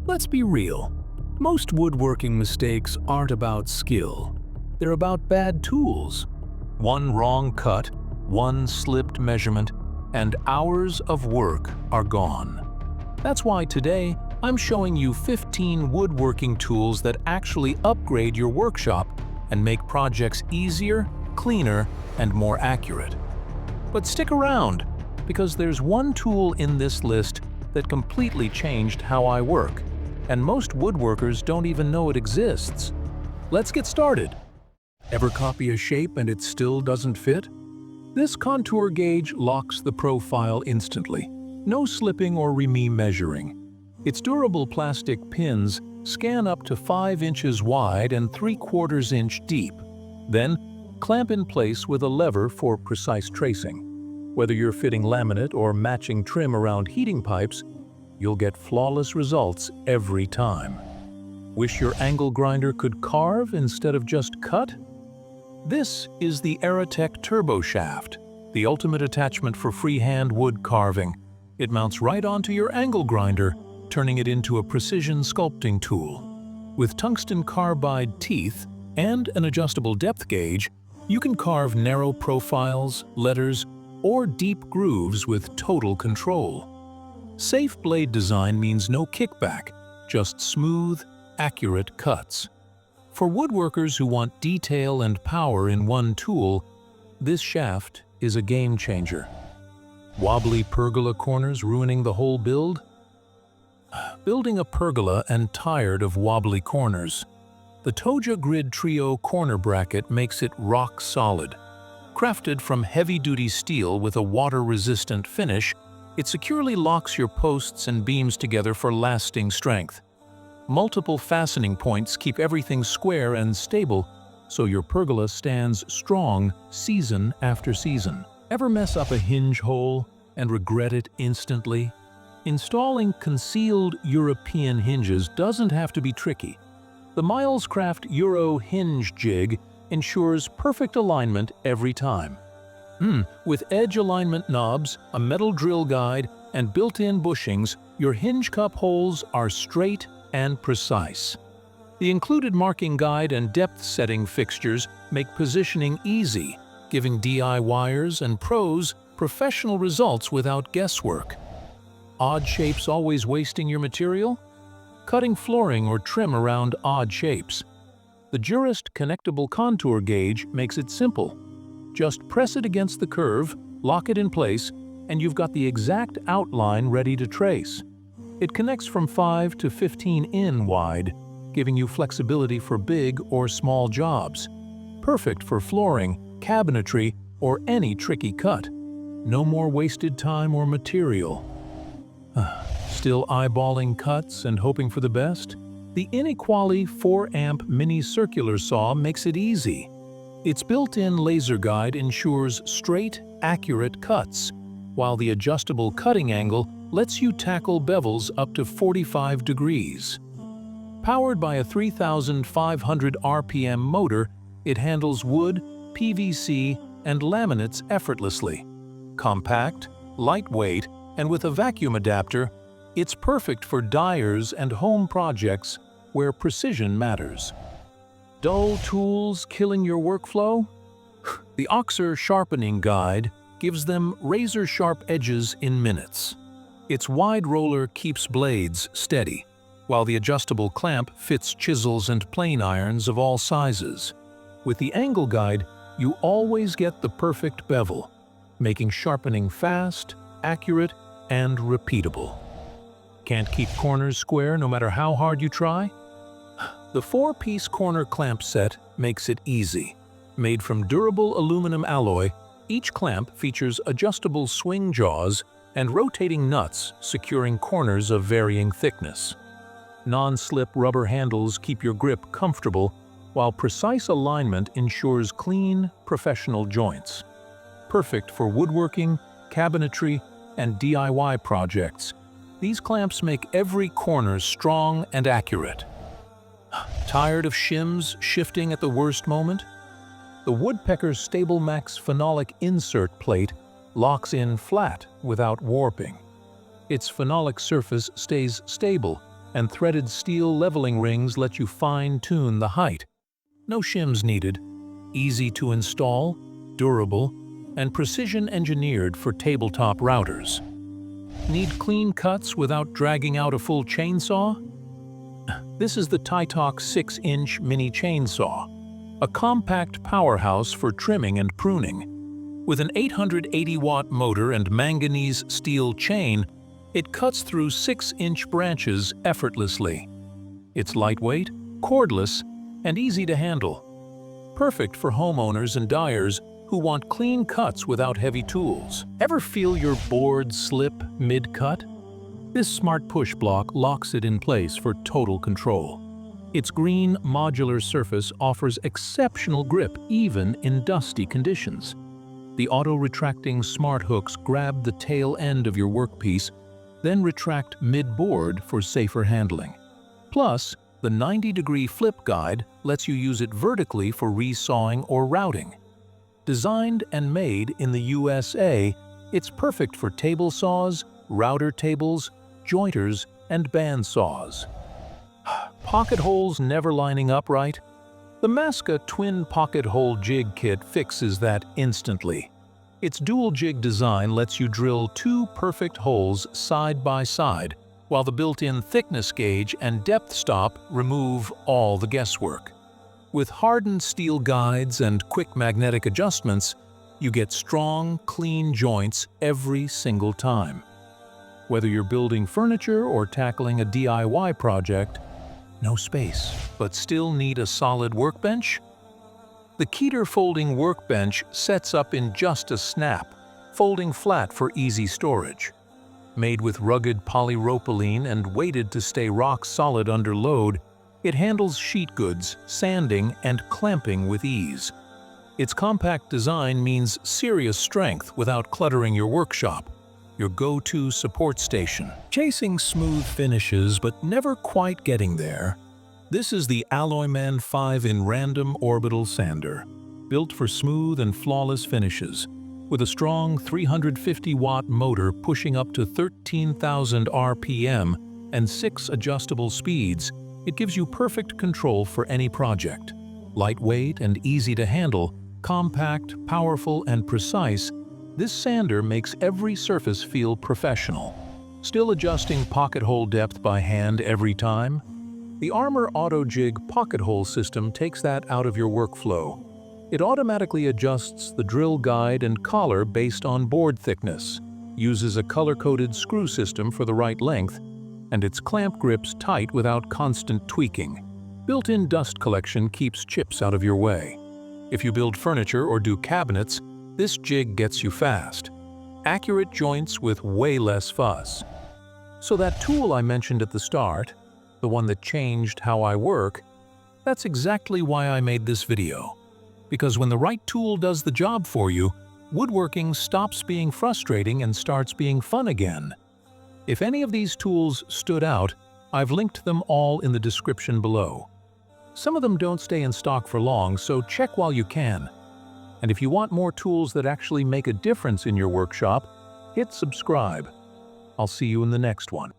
Let's be real. Most woodworking mistakes aren't about skill. They're about bad tools. One wrong cut, one slipped measurement, and hours of work are gone. That's why today I'm showing you 15 woodworking tools that actually upgrade your workshop and make projects easier, cleaner, and more accurate. But stick around, because there's one tool in this list that completely changed how I work, and most woodworkers don't even know it exists. Let's get started. Ever copy a shape and it still doesn't fit? This contour gauge locks the profile instantly. No slipping or re-measuring. Its durable plastic pins scan up to 5 inches wide and 3/4 inch deep. Then, clamp in place with a lever for precise tracing. Whether you're fitting laminate or matching trim around heating pipes, you'll get flawless results every time. Wish your angle grinder could carve instead of just cut? This is the Arbortech Turbo Shaft, the ultimate attachment for freehand wood carving. It mounts right onto your angle grinder, turning it into a precision sculpting tool. With tungsten carbide teeth and an adjustable depth gauge, you can carve narrow profiles, letters, or deep grooves with total control. Safe blade design means no kickback, just smooth, accurate cuts. For woodworkers who want detail and power in one tool, this shaft is a game changer. Wobbly pergola corners ruining the whole build? Building a pergola and tired of wobbly corners? The Toja Grid Trio corner bracket makes it rock solid. Crafted from heavy-duty steel with a water-resistant finish, it securely locks your posts and beams together for lasting strength. Multiple fastening points keep everything square and stable, so your pergola stands strong season after season. Ever mess up a hinge hole and regret it instantly? Installing concealed European hinges doesn't have to be tricky. The Milescraft Euro Hinge Jig ensures perfect alignment every time. With edge alignment knobs, a metal drill guide, and built-in bushings, your hinge cup holes are straight and precise. The included marking guide and depth-setting fixtures make positioning easy, giving DIYers and pros professional results without guesswork. Odd shapes always wasting your material? Cutting flooring or trim around odd shapes. The Jurist Connectable contour gauge makes it simple. Just press it against the curve, lock it in place, and you've got the exact outline ready to trace. It connects from 5 to 15 in wide, giving you flexibility for big or small jobs. Perfect for flooring, cabinetry, or any tricky cut. No more wasted time or material. Still eyeballing cuts and hoping for the best? The Inequality 4-amp mini circular saw makes it easy. Its built-in laser guide ensures straight, accurate cuts, while the adjustable cutting angle lets you tackle bevels up to 45 degrees. Powered by a 3,500 RPM motor, it handles wood, PVC, and laminates effortlessly. Compact, lightweight, and with a vacuum adapter, it's perfect for dyers and home projects where precision matters. Dull tools killing your workflow? The Oxer Sharpening Guide gives them razor-sharp edges in minutes. Its wide roller keeps blades steady, while the adjustable clamp fits chisels and plane irons of all sizes. With the Angle Guide, you always get the perfect bevel, making sharpening fast, accurate, and repeatable. Can't keep corners square no matter how hard you try? The 4-piece corner clamp set makes it easy. Made from durable aluminum alloy, each clamp features adjustable swing jaws and rotating nuts securing corners of varying thickness. Non-slip rubber handles keep your grip comfortable, while precise alignment ensures clean, professional joints. Perfect for woodworking, cabinetry, and DIY projects. These clamps make every corner strong and accurate. Tired of shims shifting at the worst moment? The Woodpeckers StabilMax phenolic insert plate locks in flat without warping. Its phenolic surface stays stable, and threaded steel leveling rings let you fine-tune the height. No shims needed. Easy to install, durable, and precision-engineered for tabletop routers. Need clean cuts without dragging out a full chainsaw? This is the Tietoc 6-inch mini chainsaw, a compact powerhouse for trimming and pruning. With an 880-watt motor and manganese steel chain, it cuts through 6-inch branches effortlessly. It's lightweight, cordless, and easy to handle. Perfect for homeowners and dyers who want clean cuts without heavy tools. Ever feel your board slip mid-cut? This smart push block locks it in place for total control. Its green, modular surface offers exceptional grip even in dusty conditions. The auto-retracting smart hooks grab the tail end of your workpiece, then retract mid-board for safer handling. Plus, the 90-degree flip guide lets you use it vertically for resawing or routing. Designed and made in the USA, it's perfect for table saws, router tables, jointers, and band saws. Pocket holes never lining up right? The Massca Twin Pocket Hole Jig Kit fixes that instantly. Its dual jig design lets you drill 2 perfect holes side by side, while the built-in thickness gauge and depth stop remove all the guesswork. With hardened steel guides and quick magnetic adjustments, you get strong, clean joints every single time. Whether you're building furniture or tackling a DIY project, no space, but still need a solid workbench? The Keter folding workbench sets up in just a snap, folding flat for easy storage. Made with rugged polyropylene and weighted to stay rock solid under load, it handles sheet goods, sanding, and clamping with ease. Its compact design means serious strength without cluttering your workshop, your go-to support station. Chasing smooth finishes but never quite getting there? This is the Alloyman 5-in Random Orbital Sander, built for smooth and flawless finishes. With a strong 350-watt motor pushing up to 13,000 RPM and 6 adjustable speeds, it gives you perfect control for any project. Lightweight and easy to handle, compact, powerful, and precise, this sander makes every surface feel professional. Still adjusting pocket hole depth by hand every time? The Armor Auto Jig pocket hole system takes that out of your workflow. It automatically adjusts the drill guide and collar based on board thickness, uses a color-coded screw system for the right length, and its clamp grips tight without constant tweaking. Built-in dust collection keeps chips out of your way. If you build furniture or do cabinets, this jig gets you fast. Accurate joints with way less fuss. So that tool I mentioned at the start, the one that changed how I work, that's exactly why I made this video. Because when the right tool does the job for you, woodworking stops being frustrating and starts being fun again. If any of these tools stood out, I've linked them all in the description below. Some of them don't stay in stock for long, so check while you can. And if you want more tools that actually make a difference in your workshop, hit subscribe. I'll see you in the next one.